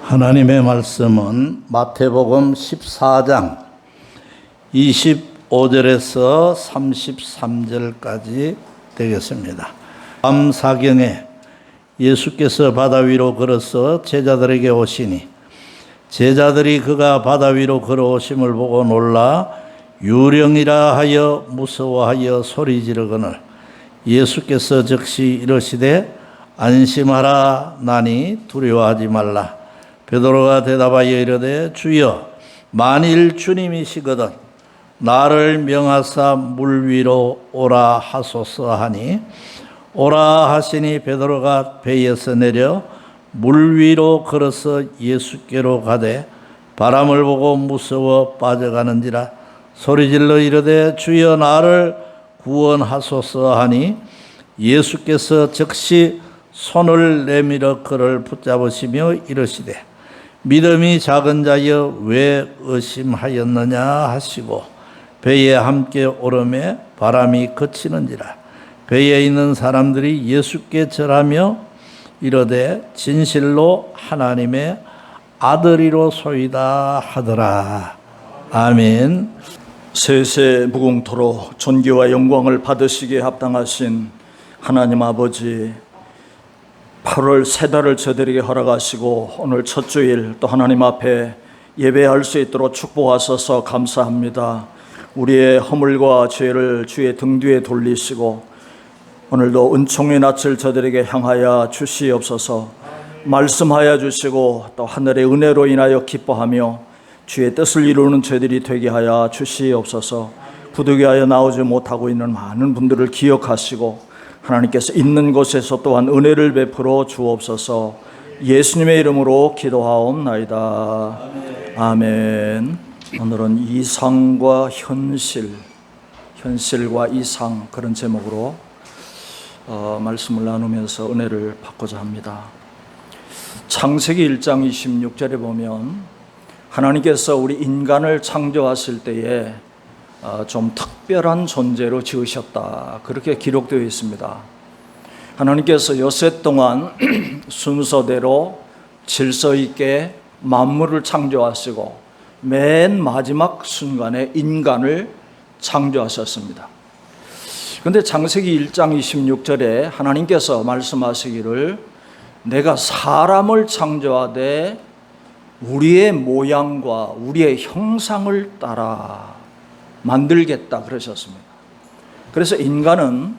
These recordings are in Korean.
하나님의 말씀은 마태복음 14장 25절에서 33절까지 되겠습니다. 밤 사경에 예수께서 바다 위로 걸어서 제자들에게 오시니 제자들이 그가 바다 위로 걸어오심을 보고 놀라 유령이라 하여 무서워하여 소리 지르거늘 예수께서 즉시 이르시되 안심하라 나니 두려워하지 말라. 베드로가 대답하여 이르되 주여 만일 주님이시거든 나를 명하사 물 위로 오라 하소서 하니 오라 하시니 베드로가 배에서 내려 물 위로 걸어서 예수께로 가되 바람을 보고 무서워 빠져가는지라 소리질러 이르되 주여 나를 구원하소서 하니 예수께서 즉시 손을 내밀어 그를 붙잡으시며 이르시되 믿음이 작은 자여 왜 의심하였느냐 하시고 배에 함께 오르매 바람이 그치는지라 배에 있는 사람들이 예수께 절하며 이르되 진실로 하나님의 아들이로소이다 하더라. 아멘. 세세 무궁토로 존귀와 영광을 받으시기에 합당하신 하나님 아버지, 8월 세 달을 저들에게 허락하시고 오늘 첫 주일 또 하나님 앞에 예배할 수 있도록 축복하셔서 감사합니다. 우리의 허물과 죄를 주의 등 뒤에 돌리시고 오늘도 은총의 낯을 저들에게 향하여 주시옵소서. 말씀하여 주시고 또 하늘의 은혜로 인하여 기뻐하며 주의 뜻을 이루는 저들이 되게 하여 주시옵소서. 부득이하여 나오지 못하고 있는 많은 분들을 기억하시고 하나님께서 있는 곳에서 또한 은혜를 베풀어 주옵소서. 예수님의 이름으로 기도하옵나이다. 아멘. 오늘은 이상과 현실, 현실과 이상, 그런 제목으로 말씀을 나누면서 은혜를 받고자 합니다. 창세기 1장 26절에 보면 하나님께서 우리 인간을 창조하실 때에 좀 특별한 존재로 지으셨다, 그렇게 기록되어 있습니다. 하나님께서 여세 동안 순서대로 질서 있게 만물을 창조하시고 맨 마지막 순간에 인간을 창조하셨습니다. 그런데 창세기 1장 26절에 하나님께서 말씀하시기를 내가 사람을 창조하되 우리의 모양과 우리의 형상을 따라 만들겠다 그러셨습니다. 그래서 인간은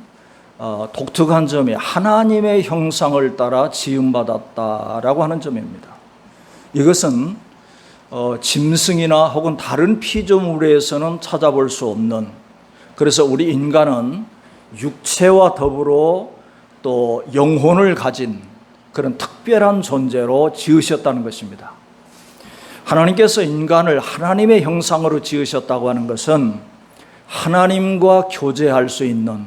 독특한 점이 하나님의 형상을 따라 지음받았다라고 하는 점입니다. 이것은 짐승이나 혹은 다른 피조물에서는 찾아볼 수 없는, 그래서 우리 인간은 육체와 더불어 또 영혼을 가진 그런 특별한 존재로 지으셨다는 것입니다. 하나님께서 인간을 하나님의 형상으로 지으셨다고 하는 것은 하나님과 교제할 수 있는,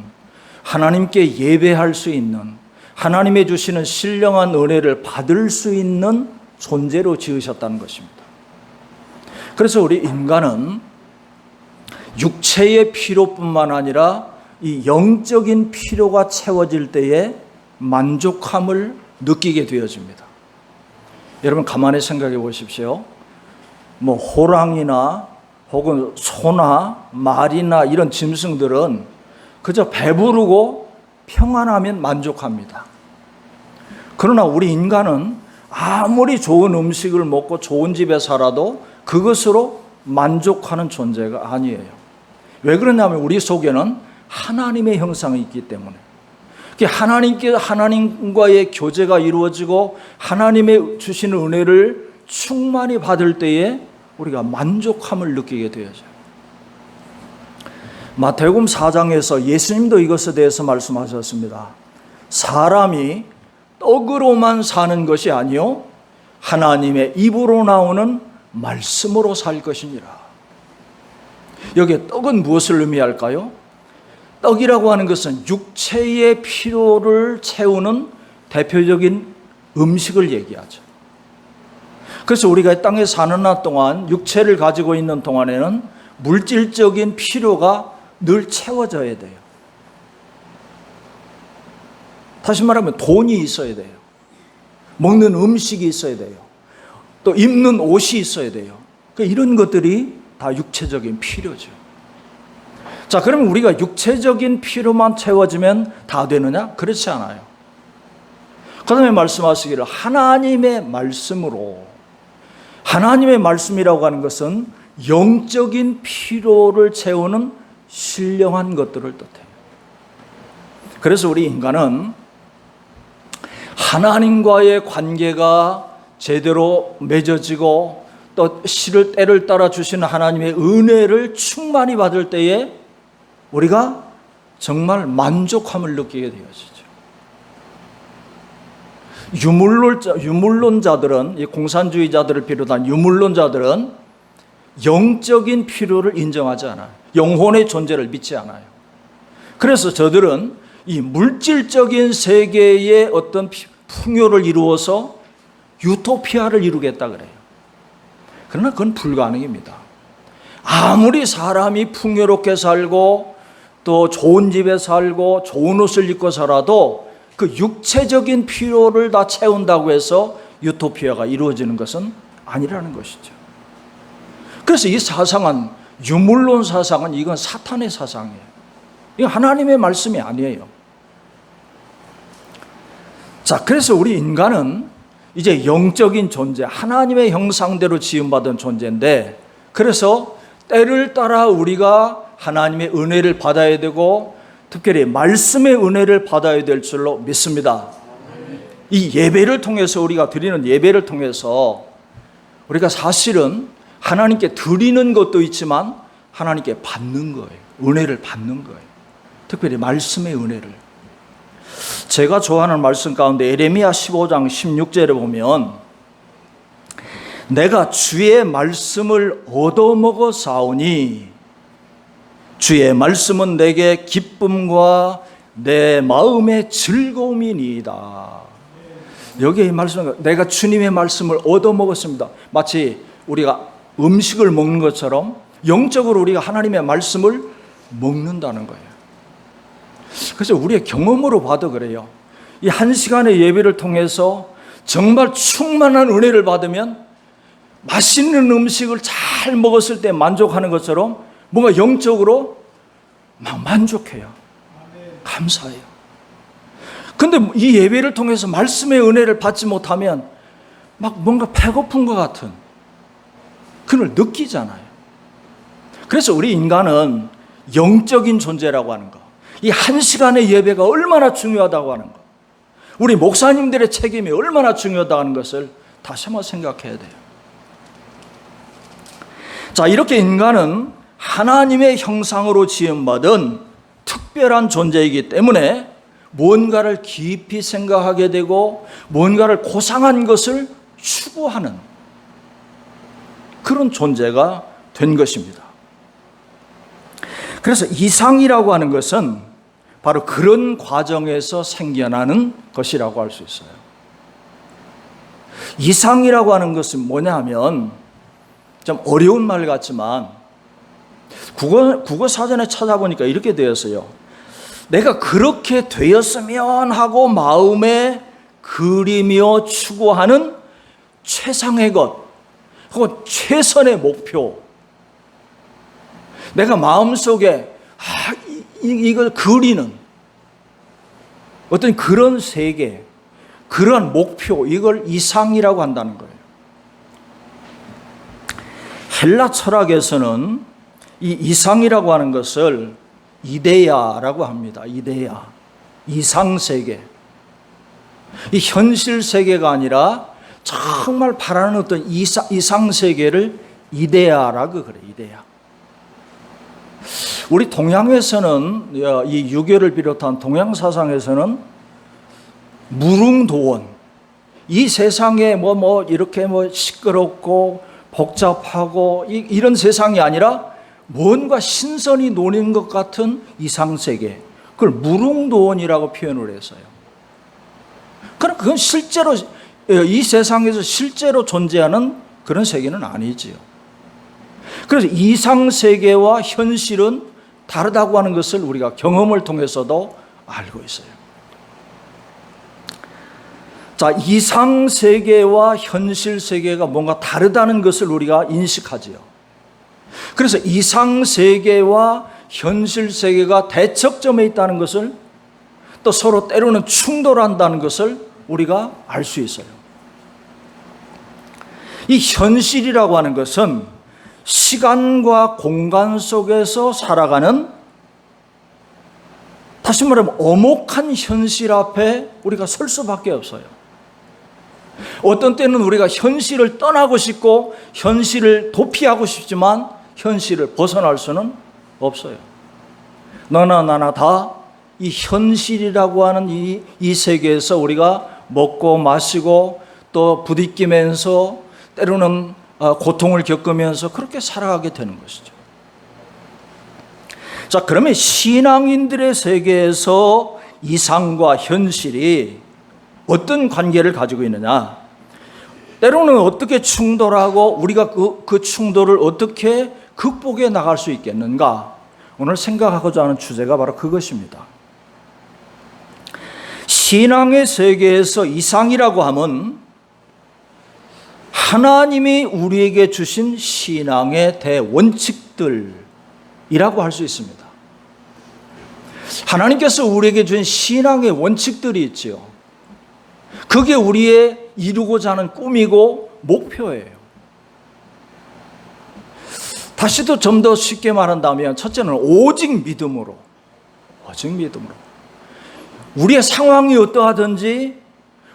하나님께 예배할 수 있는, 하나님의 주시는 신령한 은혜를 받을 수 있는 존재로 지으셨다는 것입니다. 그래서 우리 인간은 육체의 필요뿐만 아니라 이 영적인 필요가 채워질 때에 만족함을 느끼게 되어집니다. 여러분 가만히 생각해 보십시오. 호랑이나 혹은 소나 말이나 이런 짐승들은 그저 배부르고 평안하면 만족합니다. 그러나 우리 인간은 아무리 좋은 음식을 먹고 좋은 집에 살아도 그것으로 만족하는 존재가 아니에요. 왜 그러냐면 우리 속에는 하나님의 형상이 있기 때문에, 하나님과의 교제가 이루어지고 하나님의 주시는 은혜를 충만히 받을 때에 우리가 만족함을 느끼게 되어져요. 마태복음 4장에서 예수님도 이것에 대해서 말씀하셨습니다. 사람이 떡으로만 사는 것이 아니요 하나님의 입으로 나오는 말씀으로 살 것이니라. 여기에 떡은 무엇을 의미할까요? 떡이라고 하는 것은 육체의 필요를 채우는 대표적인 음식을 얘기하죠. 그래서 우리가 이 땅에 사는 날 동안 육체를 가지고 있는 동안에는 물질적인 필요가 늘 채워져야 돼요. 다시 말하면 돈이 있어야 돼요. 먹는 음식이 있어야 돼요. 또 입는 옷이 있어야 돼요. 이런 것들이 다 육체적인 필요죠. 자, 그러면 우리가 육체적인 필요만 채워지면 다 되느냐? 그렇지 않아요. 그 다음에 말씀하시기를 하나님의 말씀으로, 하나님의 말씀이라고 하는 것은 영적인 필요를 채우는 신령한 것들을 뜻해요. 그래서 우리 인간은 하나님과의 관계가 제대로 맺어지고 또 시를 때를 따라 주시는 하나님의 은혜를 충만히 받을 때에 우리가 정말 만족함을 느끼게 되어지죠. 유물론자들은, 이 공산주의자들을 비롯한 유물론자들은 영적인 필요를 인정하지 않아요. 영혼의 존재를 믿지 않아요. 그래서 저들은 이 물질적인 세계의 어떤 풍요를 이루어서 유토피아를 이루겠다 그래요. 그러나 그건 불가능입니다. 아무리 사람이 풍요롭게 살고 또 좋은 집에 살고 좋은 옷을 입고 살아도 그 육체적인 필요를 다 채운다고 해서 유토피아가 이루어지는 것은 아니라는 것이죠. 그래서 이 사상은, 유물론 사상은 이건 사탄의 사상이에요. 이건 하나님의 말씀이 아니에요. 자, 그래서 우리 인간은 이제 영적인 존재, 하나님의 형상대로 지음받은 존재인데, 그래서 때를 따라 우리가 하나님의 은혜를 받아야 되고 특별히 말씀의 은혜를 받아야 될 줄로 믿습니다. 이 예배를 통해서, 우리가 드리는 예배를 통해서 우리가 사실은 하나님께 드리는 것도 있지만 하나님께 받는 거예요. 은혜를 받는 거예요. 특별히 말씀의 은혜를. 제가 좋아하는 말씀 가운데 예레미야 15장 16절에 보면 내가 주의 말씀을 얻어먹어 싸우니 주의 말씀은 내게 기쁨과 내 마음의 즐거움이니이다. 여기에 이 말씀, 내가 주님의 말씀을 얻어먹었습니다. 마치 우리가 음식을 먹는 것처럼 영적으로 우리가 하나님의 말씀을 먹는다는 거예요. 그래서 우리의 경험으로 봐도 그래요. 이 한 시간의 예배를 통해서 정말 충만한 은혜를 받으면 맛있는 음식을 잘 먹었을 때 만족하는 것처럼 뭔가 영적으로 막 만족해요. 감사해요. 근데 이 예배를 통해서 말씀의 은혜를 받지 못하면 막 뭔가 배고픈 것 같은 그걸 느끼잖아요. 그래서 우리 인간은 영적인 존재라고 하는 거, 이 한 시간의 예배가 얼마나 중요하다고 하는 거, 우리 목사님들의 책임이 얼마나 중요하다고 하는 것을 다시 한번 생각해야 돼요. 자, 이렇게 인간은 하나님의 형상으로 지음받은 특별한 존재이기 때문에 뭔가를 깊이 생각하게 되고 뭔가를 고상한 것을 추구하는 그런 존재가 된 것입니다. 그래서 이상이라고 하는 것은 바로 그런 과정에서 생겨나는 것이라고 할 수 있어요. 이상이라고 하는 것은 뭐냐 하면 좀 어려운 말 같지만 국어 사전에 찾아보니까 이렇게 되었어요. 내가 그렇게 되었으면 하고 마음에 그리며 추구하는 최상의 것, 혹은 최선의 목표, 내가 마음속에 이걸 그리는 어떤 그런 세계, 그런 목표, 이걸 이상이라고 한다는 거예요. 헬라 철학에서는 이 이상이라고 하는 것을 이데야라고 합니다. 이데야, 이상세계. 이 현실 세계가 아니라 정말 바라는 어떤 이상세계를 이데야라고 그래요. 이데야. 우리 동양에서는, 이 유교를 비롯한 동양 사상에서는 무릉도원, 이 세상에 이렇게 시끄럽고 복잡하고 이런 세상이 아니라 뭔가 신선이 노는 것 같은 이상세계, 그걸 무릉도원이라고 표현을 했어요. 그럼 그건 실제로 이 세상에서 실제로 존재하는 그런 세계는 아니지요. 그래서 이상세계와 현실은 다르다고 하는 것을 우리가 경험을 통해서도 알고 있어요. 자, 이상 세계와 현실 세계가 뭔가 다르다는 것을 우리가 인식하지요. 그래서 이상 세계와 현실 세계가 대척점에 있다는 것을, 또 서로 때로는 충돌한다는 것을 우리가 알 수 있어요. 이 현실이라고 하는 것은 시간과 공간 속에서 살아가는, 다시 말하면 엄혹한 현실 앞에 우리가 설 수밖에 없어요. 어떤 때는 우리가 현실을 떠나고 싶고 현실을 도피하고 싶지만 현실을 벗어날 수는 없어요. 너나 나나 다 이 현실이라고 하는 이 세계에서 우리가 먹고 마시고 또 부딪히면서 때로는 고통을 겪으면서 그렇게 살아가게 되는 것이죠. 자, 그러면 신앙인들의 세계에서 이상과 현실이 어떤 관계를 가지고 있느냐? 때로는 어떻게 충돌하고 우리가 그 충돌을 어떻게 극복해 나갈 수 있겠는가? 오늘 생각하고자 하는 주제가 바로 그것입니다. 신앙의 세계에서 이상이라고 하면 하나님이 우리에게 주신 신앙의 대원칙들이라고 할 수 있습니다. 하나님께서 우리에게 주신 신앙의 원칙들이 있지요. 그게 우리의 이루고자 하는 꿈이고 목표예요. 다시 또 좀 더 쉽게 말한다면, 첫째는 오직 믿음으로. 우리의 상황이 어떠하든지,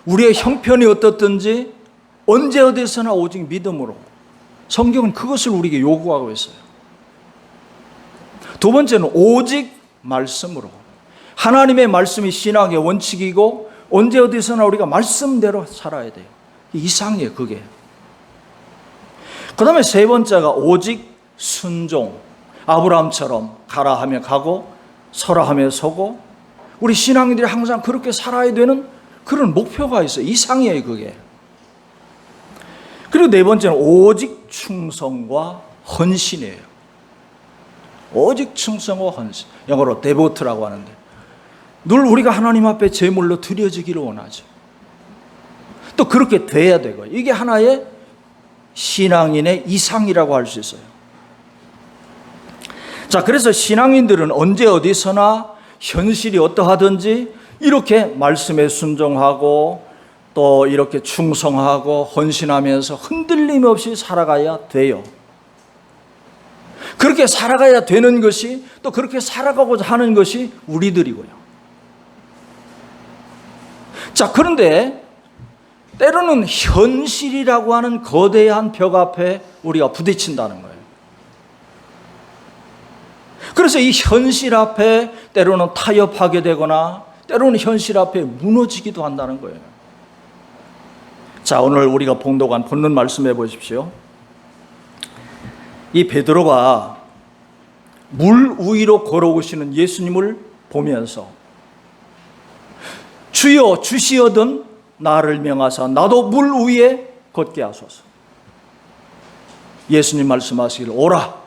우리의 형편이 어떻든지, 언제 어디서나 오직 믿음으로. 성경은 그것을 우리에게 요구하고 있어요. 두 번째는 오직 말씀으로. 하나님의 말씀이 신앙의 원칙이고 언제 어디서나 우리가 말씀대로 살아야 돼요. 이상이에요, 그게. 그 다음에 세 번째가 오직 순종. 아브라함처럼 가라 하면 가고 서라 하면 서고, 우리 신앙인들이 항상 그렇게 살아야 되는 그런 목표가 있어요. 이상이에요, 그게. 그리고 네 번째는 오직 충성과 헌신이에요. 오직 충성과 헌신. 영어로 devote라고 하는데, 늘 우리가 하나님 앞에 제물로 드려지기를 원하죠. 또 그렇게 돼야 되고, 이게 하나의 신앙인의 이상이라고 할 수 있어요. 자, 그래서 신앙인들은 언제 어디서나 현실이 어떠하든지 이렇게 말씀에 순종하고 또 이렇게 충성하고 헌신하면서 흔들림 없이 살아가야 돼요. 그렇게 살아가야 되는 것이, 또 그렇게 살아가고자 하는 것이 우리들이고요. 자, 그런데 때로는 현실이라고 하는 거대한 벽 앞에 우리가 부딪힌다는 거예요. 그래서 이 현실 앞에 때로는 타협하게 되거나 때로는 현실 앞에 무너지기도 한다는 거예요. 자, 오늘 우리가 봉독한 본문 말씀해 보십시오. 이 베드로가 물 위로 걸어오시는 예수님을 보면서 주여 주시어든 나를 명하사 나도 물 위에 걷게 하소서. 예수님 말씀하시길 오라.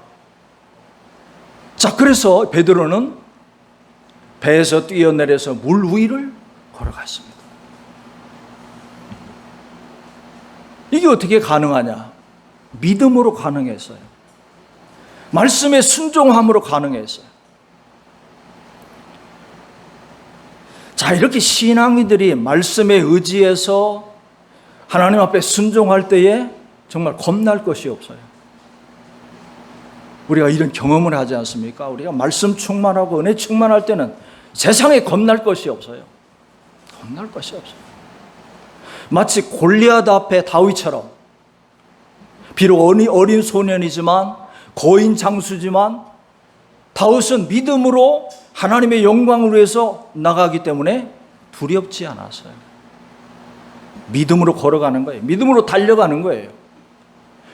자, 그래서 베드로는 배에서 뛰어내려서 물 위를 걸어갔습니다. 이게 어떻게 가능하냐? 믿음으로 가능했어요. 말씀에 순종함으로 가능했어요. 자, 이렇게 신앙이들이 말씀에 의지해서 하나님 앞에 순종할 때에 정말 겁날 것이 없어요. 우리가 이런 경험을 하지 않습니까? 우리가 말씀 충만하고 은혜 충만할 때는 세상에 겁날 것이 없어요. 겁날 것이 없어요. 마치 골리앗 앞에 다윗처럼, 비록 어린 소년이지만 거인 장수지만 다윗은 믿음으로 하나님의 영광을 위해서 나가기 때문에 두렵지 않았어요. 믿음으로 걸어가는 거예요. 믿음으로 달려가는 거예요.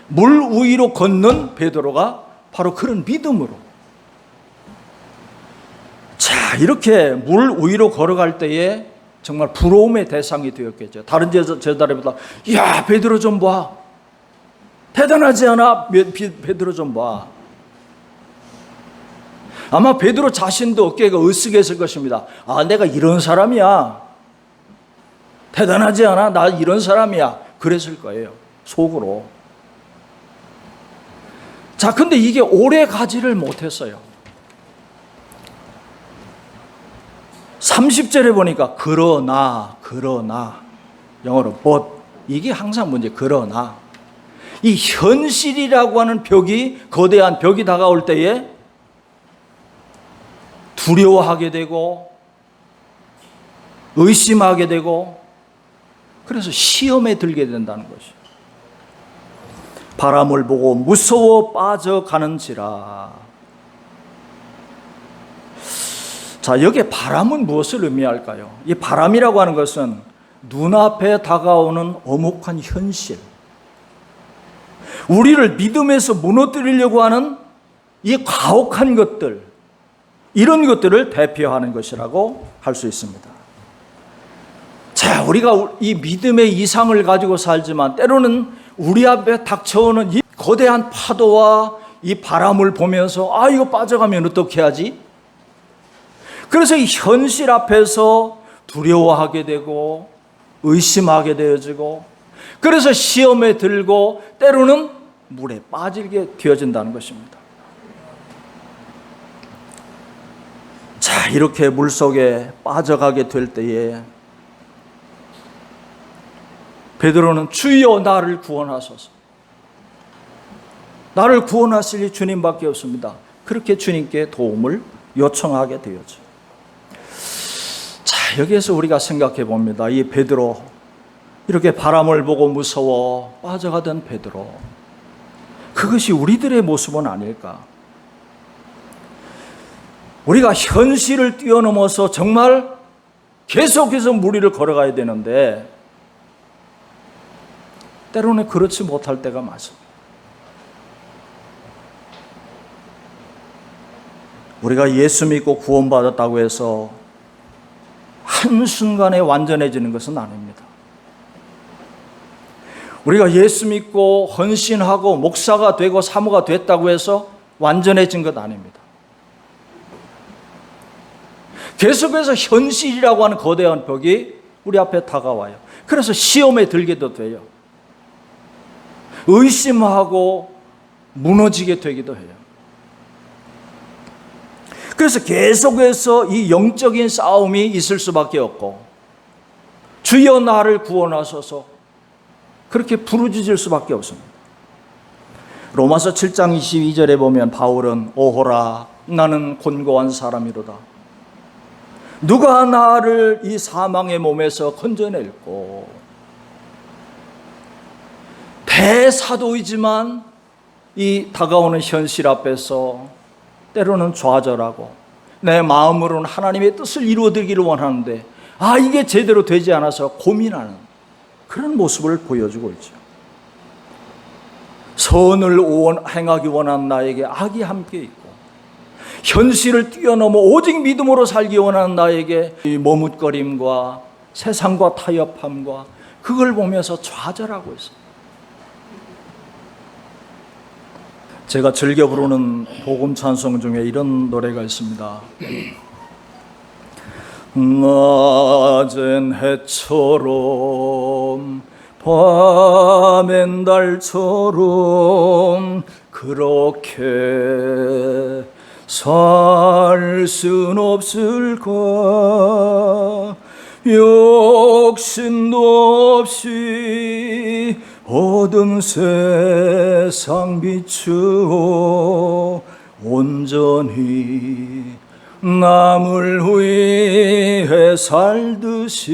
물 위로 걷는 베드로가 바로 그런 믿음으로. 자, 이렇게 물 위로 걸어갈 때에 정말 부러움의 대상이 되었겠죠. 다른 제자들보다 야, 베드로 좀 봐. 대단하지 않아? 베드로 좀 봐. 아마 베드로 자신도 어깨가 으쓱했을 것입니다. 아, 내가 이런 사람이야. 대단하지 않아? 나 이런 사람이야. 그랬을 거예요. 속으로. 자, 근데 이게 오래 가지를 못했어요. 30절에 보니까 그러나 영어로 but 이게 항상 문제. 그러나 이 현실이라고 하는 벽이 거대한 벽이 다가올 때에 두려워하게 되고 의심하게 되고 그래서 시험에 들게 된다는 것이에요. 바람을 보고 무서워 빠져가는지라. 자, 여기에 바람은 무엇을 의미할까요? 이 바람이라고 하는 것은 눈앞에 다가오는 엄혹한 현실, 우리를 믿음에서 무너뜨리려고 하는 이 가혹한 것들, 이런 것들을 대표하는 것이라고 할 수 있습니다. 자, 우리가 이 믿음의 이상을 가지고 살지만 때로는 우리 앞에 닥쳐오는 이 거대한 파도와 이 바람을 보면서 이거 빠져가면 어떻게 하지? 그래서 이 현실 앞에서 두려워하게 되고 의심하게 되어지고 그래서 시험에 들고 때로는 물에 빠지게 되어진다는 것입니다. 자, 이렇게 물속에 빠져가게 될 때에 베드로는 주여 나를 구원하소서. 나를 구원하실 주님밖에 없습니다. 그렇게 주님께 도움을 요청하게 되었죠. 자, 여기에서 우리가 생각해 봅니다. 이 베드로, 이렇게 바람을 보고 무서워 빠져가던 베드로, 그것이 우리들의 모습은 아닐까? 우리가 현실을 뛰어넘어서 정말 계속해서 무리를 걸어가야 되는데 때로는 그렇지 못할 때가 많습니다. 우리가 예수 믿고 구원받았다고 해서 한순간에 완전해지는 것은 아닙니다. 우리가 예수 믿고 헌신하고 목사가 되고 사모가 됐다고 해서 완전해진 것 아닙니다. 계속해서 현실이라고 하는 거대한 벽이 우리 앞에 다가와요. 그래서 시험에 들게도 돼요. 의심하고 무너지게 되기도 해요. 그래서 계속해서 이 영적인 싸움이 있을 수밖에 없고 주여 나를 구원하소서 그렇게 부르짖을 수밖에 없습니다. 로마서 7장 22절에 보면 바울은 오호라 나는 곤고한 사람이로다. 누가 나를 이 사망의 몸에서 건져낼꼬. 대사도이지만 이 다가오는 현실 앞에서 때로는 좌절하고 내 마음으로는 하나님의 뜻을 이루어드리기를 원하는데 이게 제대로 되지 않아서 고민하는 그런 모습을 보여주고 있죠. 선을 행하기 원하는 나에게 악이 함께 있고 현실을 뛰어넘어 오직 믿음으로 살기 원하는 나에게 이 머뭇거림과 세상과 타협함과 그걸 보면서 좌절하고 있어요. 제가 즐겨 부르는 복음 찬송 중에 이런 노래가 있습니다. 낮엔 해처럼 밤엔 달처럼 그렇게 살 순 없을까. 욕심도 없이 어두운 세상 비추어 온전히 남을 위해 살듯이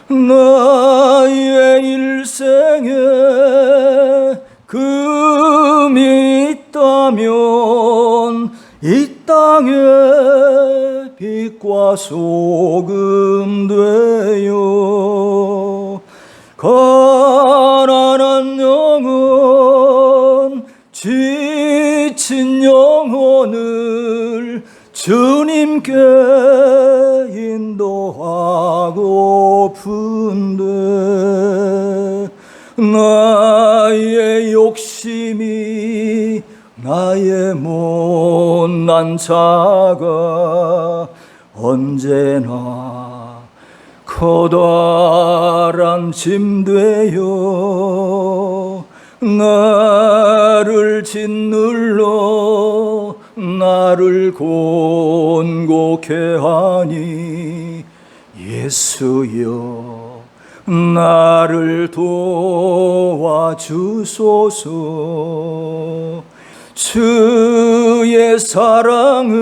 나의 일생에 금이 있다면 이 땅에 빛과 소금 되어 가난한 영혼 지친 영혼을 주님께 인도하고픈데 나의 욕심이 나의 못난 자가 언제나 커다란 짐 되어 나를 짓눌러 나를 곤고케 하니 예수여 나를 도와주소서. 주의 사랑은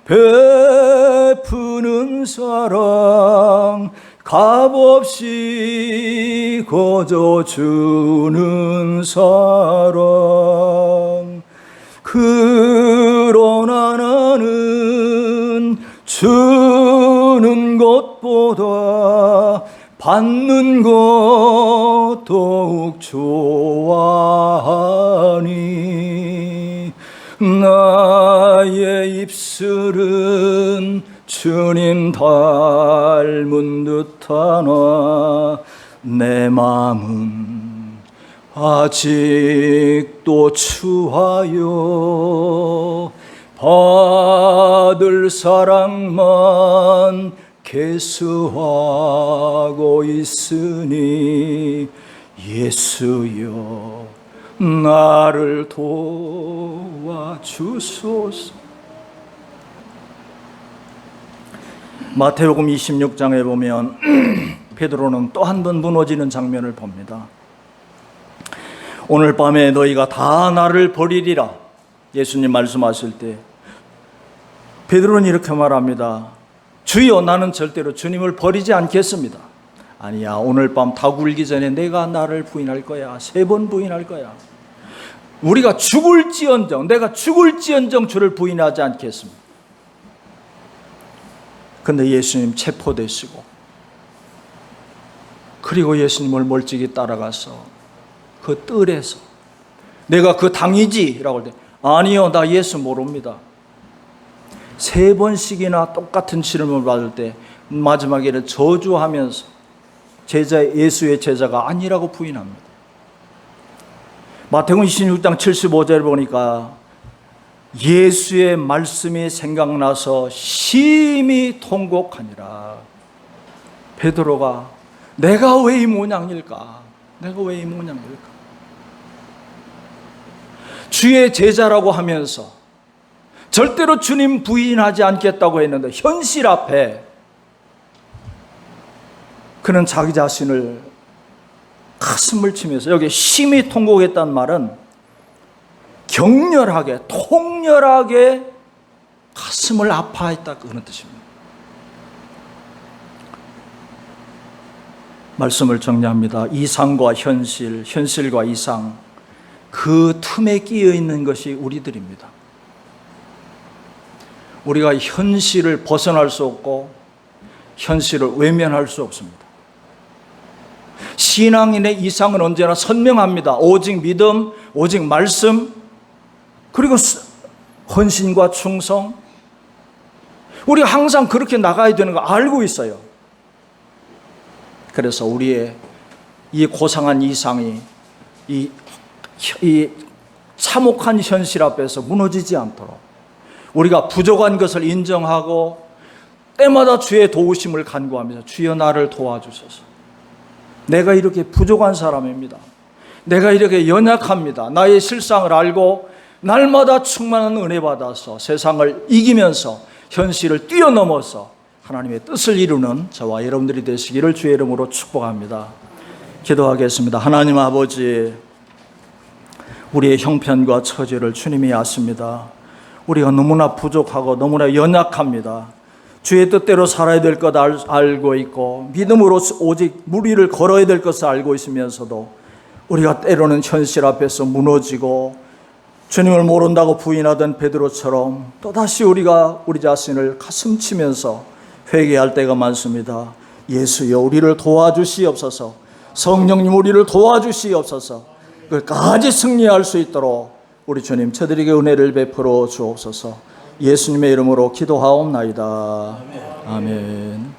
베푸는 사랑, 값없이 거저주는 사랑. 그러나 나는 주는 것보다 받는 것 더욱 좋아하니 나의 입술은 주님 닮은 듯하나 내 마음은 아직도 추하여 받을 사랑만 계수하고 있으니 예수여 나를 도와주소서. 마태복음 26장에 보면 베드로는 또 한 번 무너지는 장면을 봅니다. 오늘 밤에 너희가 다 나를 버리리라 예수님 말씀하실 때 베드로는 이렇게 말합니다. 주여 나는 절대로 주님을 버리지 않겠습니다. 아니야, 오늘 밤 다 굴기 전에 내가 나를 부인할 거야. 3번 부인할 거야. 우리가 죽을지언정, 내가 죽을지언정 주를 부인하지 않겠습니다. 근데 예수님 체포되시고 그리고 예수님을 멀찍이 따라가서 그 뜰에서 내가 그 당이지 라고 할 때 아니요, 나 예수 모릅니다. 3번씩이나 똑같은 질문을 받을 때 마지막에는 저주하면서 예수의 제자가 아니라고 부인합니다. 마태복음 26장 75절을 보니까 예수의 말씀이 생각나서 심히 통곡하니라. 베드로가 내가 왜 이 모양일까? 내가 왜 이 모양일까? 주의 제자라고 하면서 절대로 주님 부인하지 않겠다고 했는데 현실 앞에 그는 자기 자신을 가슴을 치면서, 여기 심히 통곡했다는 말은 격렬하게 통렬하게 가슴을 아파했다 그런 뜻입니다. 말씀을 정리합니다. 이상과 현실, 현실과 이상, 그 틈에 끼어 있는 것이 우리들입니다. 우리가 현실을 벗어날 수 없고 현실을 외면할 수 없습니다. 신앙인의 이상은 언제나 선명합니다. 오직 믿음, 오직 말씀, 그리고 헌신과 충성. 우리가 항상 그렇게 나가야 되는 거 알고 있어요. 그래서 우리의 이 고상한 이상이 이 참혹한 현실 앞에서 무너지지 않도록 우리가 부족한 것을 인정하고 때마다 주의 도우심을 간구하면서 주여 나를 도와주소서. 내가 이렇게 부족한 사람입니다. 내가 이렇게 연약합니다. 나의 실상을 알고 날마다 충만한 은혜 받아서 세상을 이기면서 현실을 뛰어넘어서 하나님의 뜻을 이루는 저와 여러분들이 되시기를 주의 이름으로 축복합니다. 기도하겠습니다. 하나님 아버지, 우리의 형편과 처지를 주님이 아십니다. 우리가 너무나 부족하고 너무나 연약합니다. 주의 뜻대로 살아야 될 것 알고 있고 믿음으로 오직 무리를 걸어야 될 것을 알고 있으면서도 우리가 때로는 현실 앞에서 무너지고 주님을 모른다고 부인하던 베드로처럼 또다시 우리가 우리 자신을 가슴치면서 회개할 때가 많습니다. 예수여 우리를 도와주시옵소서. 성령님 우리를 도와주시옵소서. 끝까지 승리할 수 있도록 우리 주님 저들에게 은혜를 베풀어 주옵소서. 예수님의 이름으로 기도하옵나이다. 아멘.